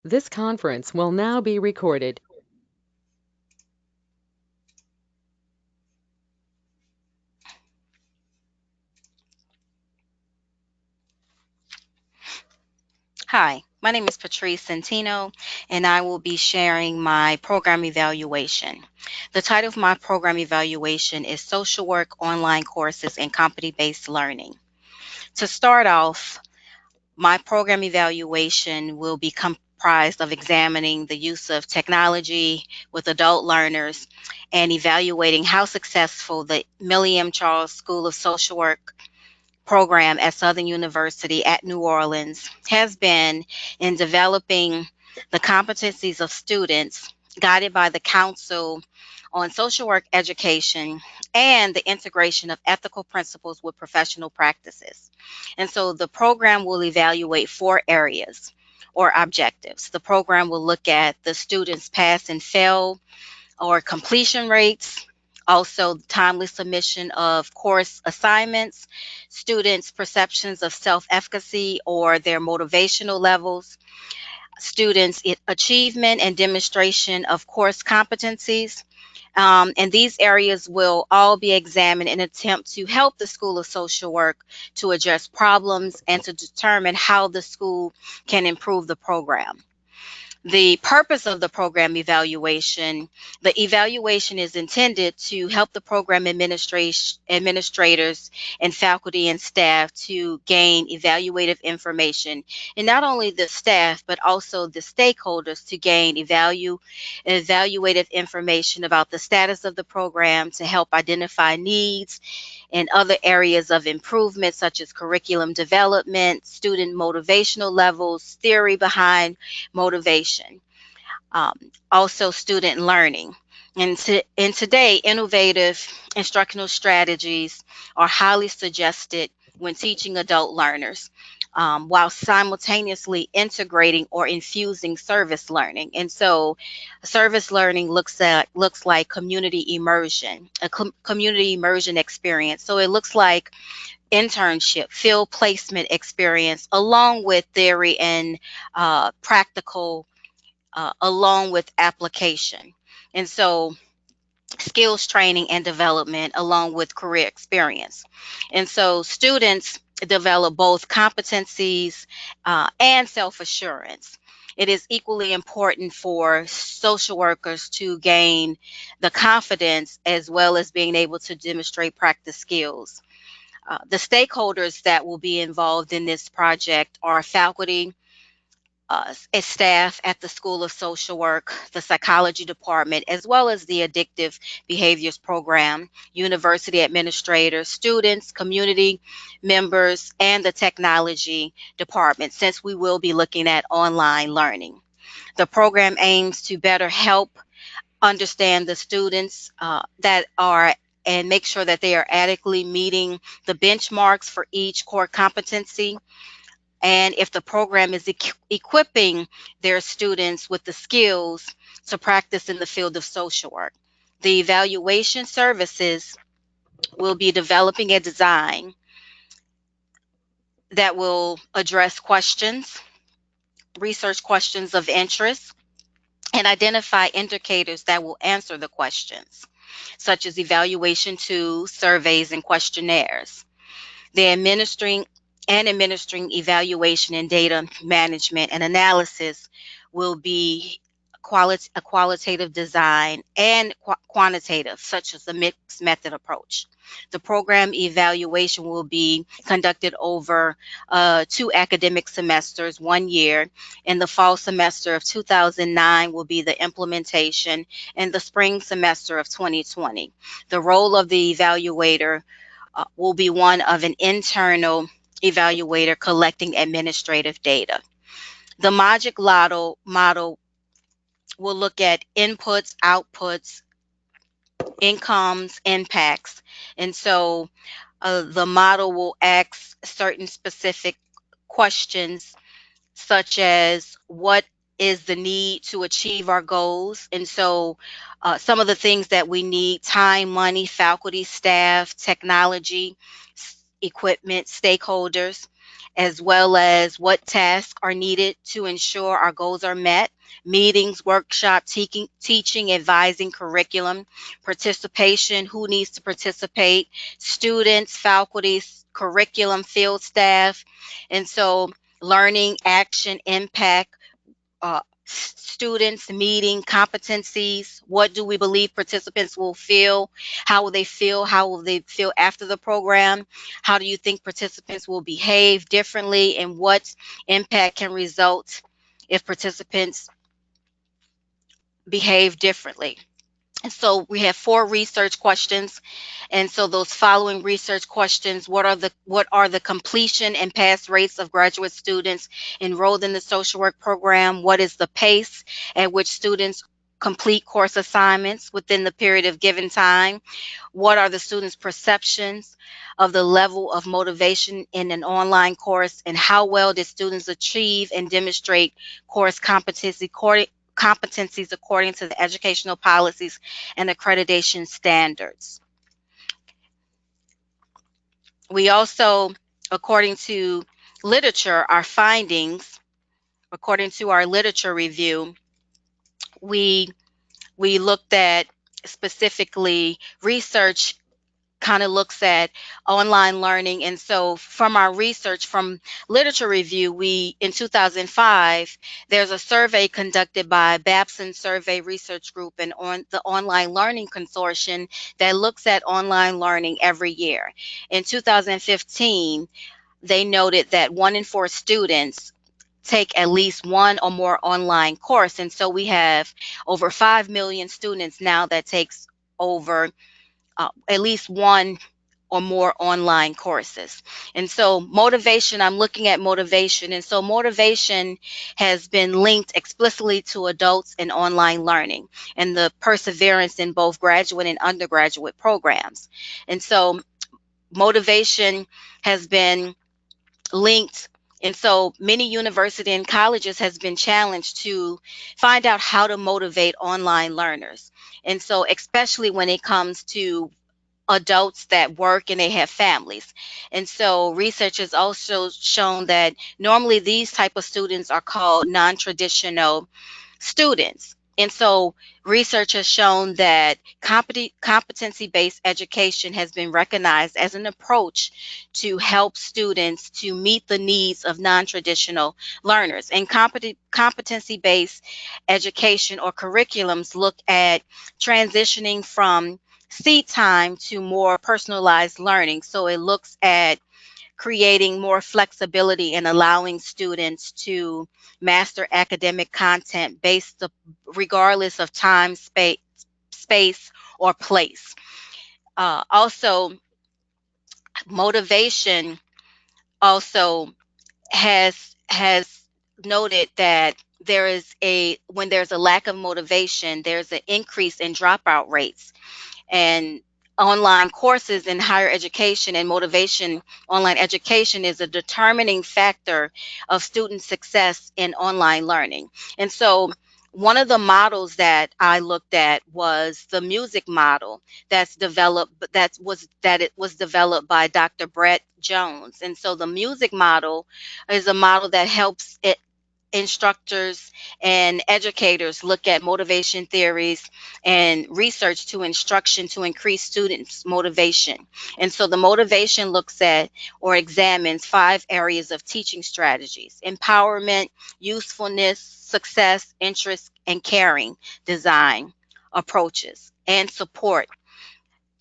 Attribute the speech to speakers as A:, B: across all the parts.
A: This conference will now be recorded.
B: Hi, my name is Patrice Centino, and I will be sharing my program evaluation. The title of my program evaluation is Social Work Online Courses and Competency-Based Learning. To start off, my program evaluation will be comprised of examining the use of technology with adult learners and evaluating how successful the Millie M. Charles School of Social Work program at Southern University at New Orleans has been in developing the competencies of students guided by the Council on Social Work Education and the integration of ethical principles with professional practices. And so the program will evaluate four areas or objectives. The program will look at the students' pass and fail or completion rates, also timely submission of course assignments, students' perceptions of self-efficacy or their motivational levels, students' achievement and demonstration of course competencies. And these areas will all be examined in an attempt to help the School of Social Work to address problems and to determine how the school can improve the program. The purpose of the program evaluation, the evaluation is intended to help the program administrators and faculty and staff to gain evaluative information, and not only the staff, but also the stakeholders to gain evaluative information about the status of the program to help identify needs and other areas of improvement, such as curriculum development, student motivational levels, theory behind motivation, um, also student learning. And today, innovative instructional strategies are highly suggested when teaching adult learners, while simultaneously integrating or infusing service learning. And so, service learning looks like community immersion, a community immersion experience. So it looks like internship, field placement experience, along with theory and practical, along with application. And so, skills training and development along with career experience. And so, students develop both competencies and self assurance. It is equally important for social workers to gain the confidence as well as being able to demonstrate practice skills. The stakeholders that will be involved in this project are faculty, as staff at the School of Social Work, the psychology department, as well as the addictive behaviors program, university administrators, students, community members, and the technology department, since we will be looking at online learning. The program aims to better help understand the students that are and make sure that they are adequately meeting the benchmarks for each core competency, and if the program is equipping their students with the skills to practice in the field of social work. The evaluation services will be developing a design that will address questions, research questions of interest, and identify indicators that will answer the questions, such as evaluation tools, surveys, and questionnaires. The administering evaluation and data management and analysis will be a qualitative design and quantitative, such as the mixed method approach. The program evaluation will be conducted over 2 academic semesters, 1 year. In the fall semester of 2009 will be the implementation, and the spring semester of 2020. The role of the evaluator will be one of an internal evaluator collecting administrative data. The Magic Lotto model will look at inputs, outputs, incomes, impacts. And so the model will ask certain specific questions, such as what is the need to achieve our goals. And so some of the things that we need: time, money, faculty, staff, technology, equipment, stakeholders. as well as what tasks are needed to ensure our goals are met, meetings, workshop, teaching, advising, curriculum, participation, who needs to participate, students, faculties, curriculum, field staff. And so learning, action, impact, students meeting competencies. What do we believe participants will feel? How will they feel? How will they feel after the program? How do you think participants will behave differently? And what impact can result if participants behave differently? And so we have 4 research questions. And so those following research questions, what are the completion and pass rates of graduate students enrolled in the social work program? What is the pace at which students complete course assignments within the period of given time? What are the students' perceptions of the level of motivation in an online course, and how well did students achieve and demonstrate course competencies according to the educational policies and accreditation standards? We also, according to literature, our findings, according to our literature review, we we looked at specifically research kind of looks at online learning. And so from our research, from literature review, we in 2005, there's a survey conducted by Babson Survey Research Group and on the Online Learning Consortium that looks at online learning every year. In 2015, they noted that 1 in 4 students take at least one or more online course. And so we have over 5 million students now that takes over at least one or more online courses. And so motivation, I'm looking at motivation. And so motivation has been linked explicitly to adults and online learning and the perseverance in both graduate and undergraduate programs. And so motivation has been linked. And so many university and colleges has been challenged to find out how to motivate online learners. And so especially when it comes to adults that work and they have families. And so research has also shown that normally these type of students are called non-traditional students. And so research has shown that competency-based education has been recognized as an approach to help students to meet the needs of non-traditional learners. And competency-based education or curriculums look at transitioning from seat time to more personalized learning. So it looks at creating more flexibility and allowing students to master academic content regardless of time, space, or place. Also, motivation also has noted that there is a when there's a lack of motivation, there's an increase in dropout rates. And online courses in higher education and motivation online education is a determining factor of student success in online learning. And so one of the models that I looked at was the music model that it was developed by Dr. Brett Jones. And so the music model is a model that helps instructors and educators look at motivation theories and research to instruction to increase students' motivation. And so the motivation looks at or examines 5 areas of teaching strategies: empowerment, usefulness, success, interest, and caring design approaches, and support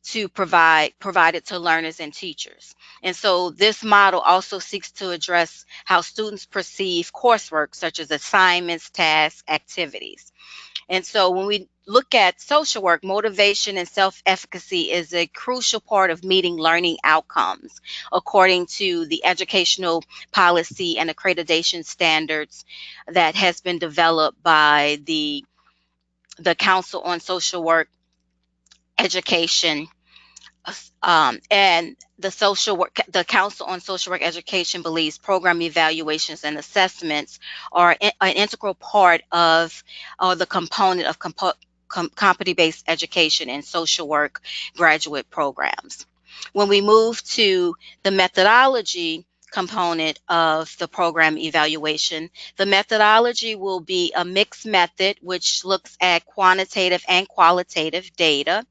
B: to provide it to learners and teachers. And so this model also seeks to address how students perceive coursework, such as assignments, tasks, activities. And so when we look at social work, motivation and self-efficacy is a crucial part of meeting learning outcomes, according to the educational policy and accreditation standards that has been developed by the Council on Social Work Education. And the Council on Social Work Education believes program evaluations and assessments are an integral part of, or the component of competency-based education and social work graduate programs. When we move to the methodology, component of the program evaluation. The methodology will be a mixed method, which looks at quantitative and qualitative data.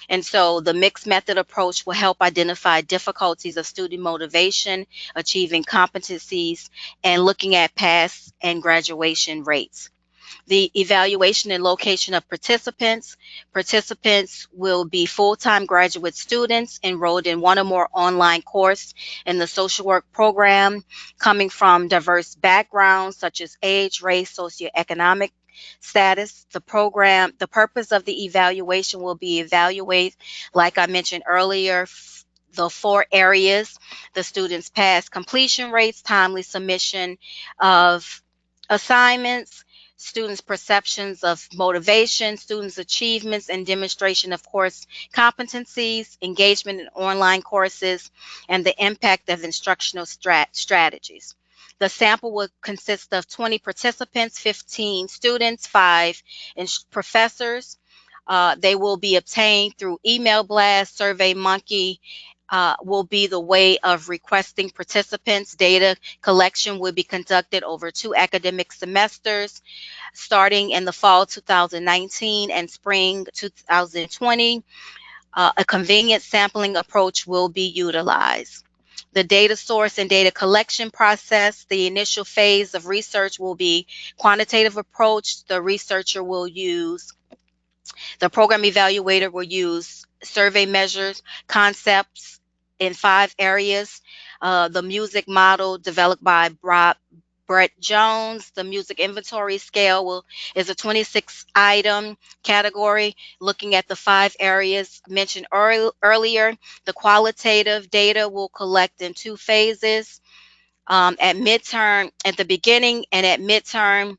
B: And so the mixed method approach will help identify difficulties of student motivation, achieving competencies, and looking at pass and graduation rates. The evaluation and location of participants. Participants will be full-time graduate students enrolled in one or more online course in the social work program, coming from diverse backgrounds such as age, race, socioeconomic status. The purpose of the evaluation will be evaluate, like I mentioned earlier, the four areas: the students' pass completion rates, timely submission of assignments, students' perceptions of motivation, students' achievements and demonstration of course competencies, engagement in online courses, and the impact of instructional strategies. The sample will consist of 20 participants, 15 students, 5 professors. They will be obtained through email blast. SurveyMonkey will be the way of requesting participants. Data collection will be conducted over 2 academic semesters, starting in the fall 2019 and spring 2020. A convenient sampling approach will be utilized. The data source and data collection process. The initial phase of research will be quantitative approach. The program evaluator will use survey measures, concepts in 5 areas. The music model developed by Brett Jones. The music inventory scale is a 26 item category looking at the 5 areas mentioned earlier. The qualitative data will collect in 2 phases. At the beginning and at midterm,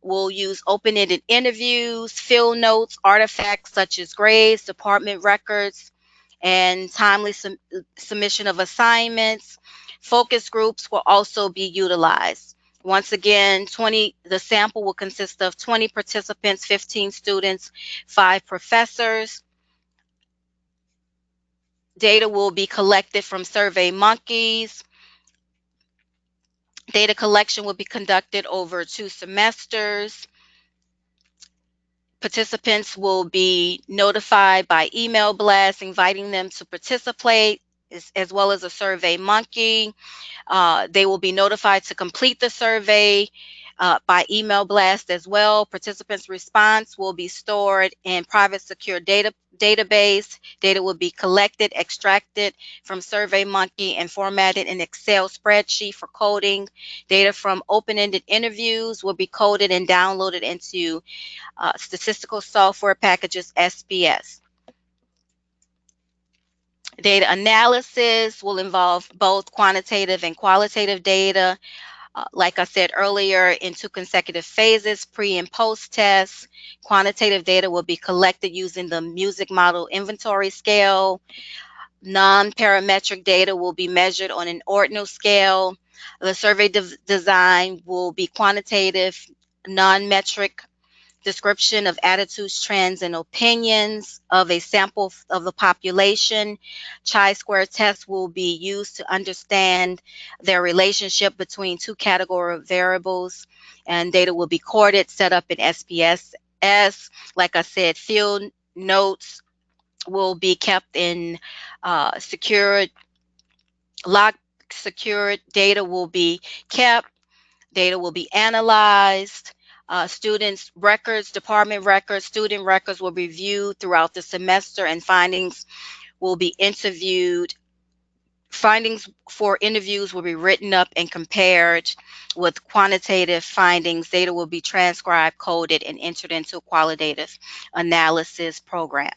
B: we'll use open-ended interviews, field notes, artifacts such as grades, department records, and timely submission of assignments. Focus groups will also be utilized. Once again, the sample will consist of 20 participants, 15 students, 5 professors. Data will be collected from SurveyMonkeys. Data collection will be conducted over 2 semesters. Participants will be notified by email blast, inviting them to participate, as well as a SurveyMonkey. They will be notified to complete the survey by email blast as well. Participants' response will be stored in private secure database. Data will be collected, extracted from SurveyMonkey, and formatted in Excel spreadsheet for coding. Data from open-ended interviews will be coded and downloaded into statistical software packages, SPS. Data analysis will involve both quantitative and qualitative data. Like I said earlier, in 2 consecutive phases, pre and post tests. Quantitative data will be collected using the music model inventory scale. Non-parametric data will be measured on an ordinal scale. The survey design will be quantitative, non-metric description of attitudes, trends, and opinions of a sample of the population. Chi-square tests will be used to understand their relationship between 2 category variables, and data will be coded, set up in SPSS. Like I said, field notes will be kept in secured, locked, secured. Data will be kept. Data will be analyzed. Students' records, department records, student records will be reviewed throughout the semester, and findings will be interviewed. Findings for interviews will be written up and compared with quantitative findings. Data will be transcribed, coded, and entered into a qualitative analysis program.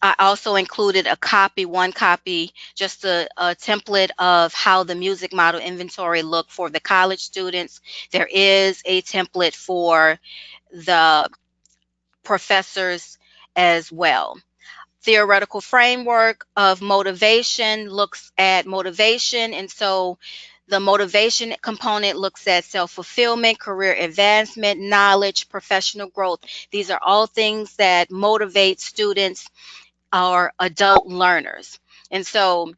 B: I also included one copy, just a template of how the music model inventory looked for the college students. There is a template for the professors as well. Theoretical framework of motivation looks at motivation, and so the motivation component looks at self-fulfillment, career advancement, knowledge, professional growth. These are all things that motivate students or adult learners. And so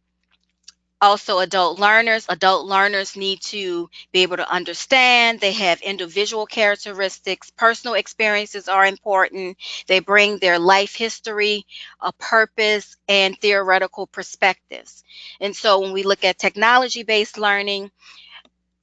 B: Also, adult learners need to be able to understand. They have individual characteristics. Personal experiences are important. They bring their life history, a purpose, and theoretical perspectives. And so when we look at technology based learning,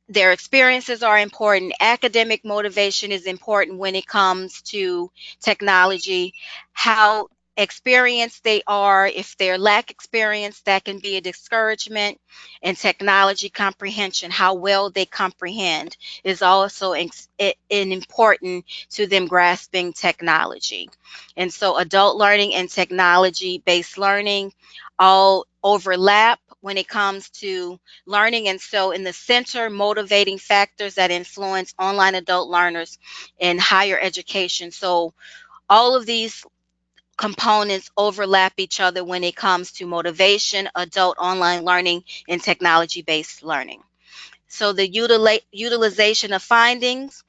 B: their experiences are important. Academic motivation is important when it comes to technology. How experienced they are, if they lack experience, that can be a discouragement. And technology comprehension, how well they comprehend, is also important to them grasping technology. And so, adult learning and technology based learning all overlap when it comes to learning. And so, in the center, motivating factors that influence online adult learners in higher education. So, all of these components overlap each other when it comes to motivation, adult online learning, and technology based learning. So, the utilization of findings.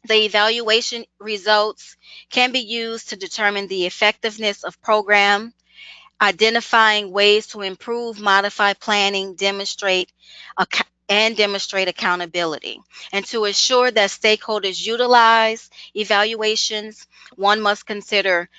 B: The evaluation results can be used to determine the effectiveness of program, identifying ways to improve, modify planning, demonstrate accountability. And to ensure that stakeholders utilize evaluations, one must consider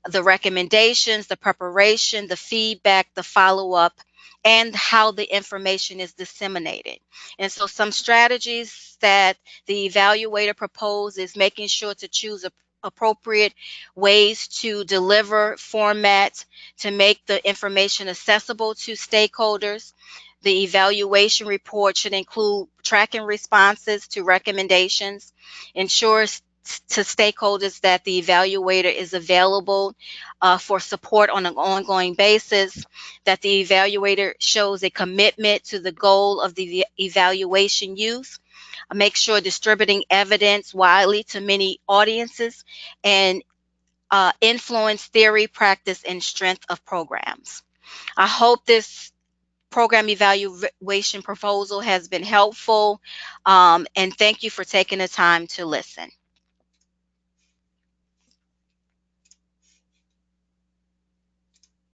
B: the recommendations, the preparation, the feedback, the follow up, and how the information is disseminated. And so, some strategies that the evaluator proposes is making sure to choose appropriate ways to deliver format to make the information accessible to stakeholders. The evaluation report should include tracking responses to recommendations, ensures to stakeholders that the evaluator is available for support on an ongoing basis, that the evaluator shows a commitment to the goal of the evaluation use, make sure distributing evidence widely to many audiences, and influence theory, practice, and strength of programs. I hope this program evaluation proposal has been helpful, and thank you for taking the time to listen.